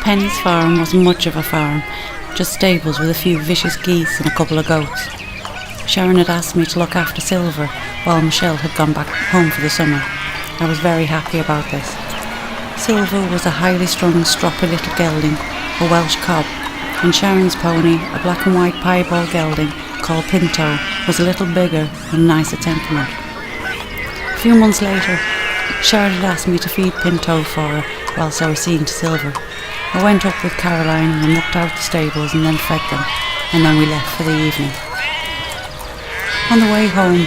Penny's farm wasn't much of a farm, just stables with a few vicious geese and a couple of goats. Sharon had asked me to look after Silver while Michelle had gone back home for the summer. I was very happy about this. Silver was a highly strung, stroppy little gelding, a Welsh cob, and Sharon's pony, a black and white piebald gelding called Pinto, was a little bigger and nicer temperament. A few months later, Sharon had asked me to feed Pinto for her whilst I was seeing to Silver. I went up with Caroline and looked out the stables and then fed them, and then we left for the evening. On the way home,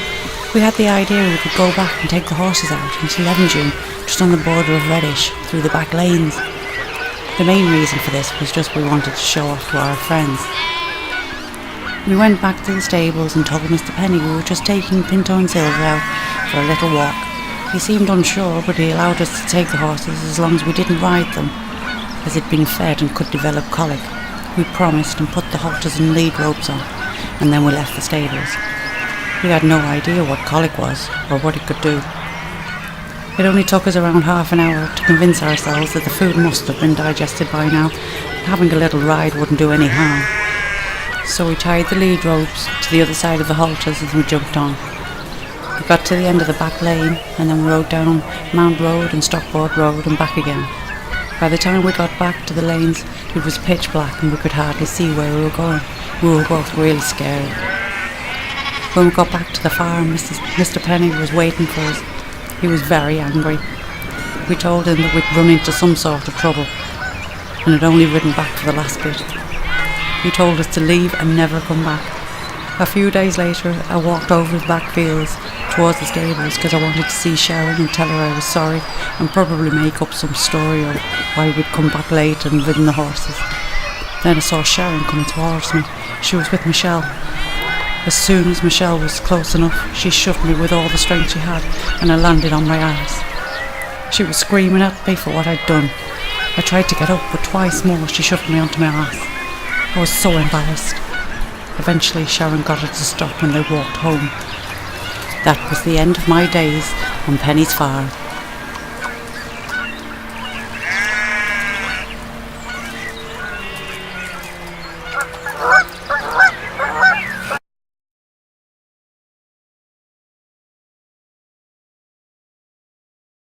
we had the idea we could go back and take the horses out into Levenjune, just on the border of Reddish, through the back lanes. The main reason for this was just we wanted to show off to our friends. We went back to the stables and told Mr. Penny we were just taking Pinto and Silver out for a little walk. He seemed unsure, but he allowed us to take the horses as long as we didn't ride them, as they'd been fed and could develop colic. We promised and put the halters and lead ropes on, and then we left the stables. We had no idea what colic was, or what it could do. It only took us around half an hour to convince ourselves that the food must have been digested by now, and having a little ride wouldn't do any harm. So we tied the lead ropes to the other side of the halters and we jumped on. We got to the end of the back lane, and then we rode down Mount Road and Stockport Road and back again. By the time we got back to the lanes, it was pitch black and we could hardly see where we were going. We were both really scared. When we got back to the farm, Mr. Penny was waiting for us. He was very angry. We told him that we'd run into some sort of trouble and had only ridden back for the last bit. He told us to leave and never come back. A few days later, I walked over the back fields towards the stables because I wanted to see Sharon and tell her I was sorry and probably make up some story of why we'd come back late and ridden the horses. Then I saw Sharon coming towards me. She was with Michelle. As soon as Michelle was close enough, she shoved me with all the strength she had, and I landed on my arse. She was screaming at me for what I'd done. I tried to get up, but twice more she shoved me onto my arse. I was so embarrassed. Eventually Sharon got her to stop and they walked home. That was the end of my days on Penny's farm.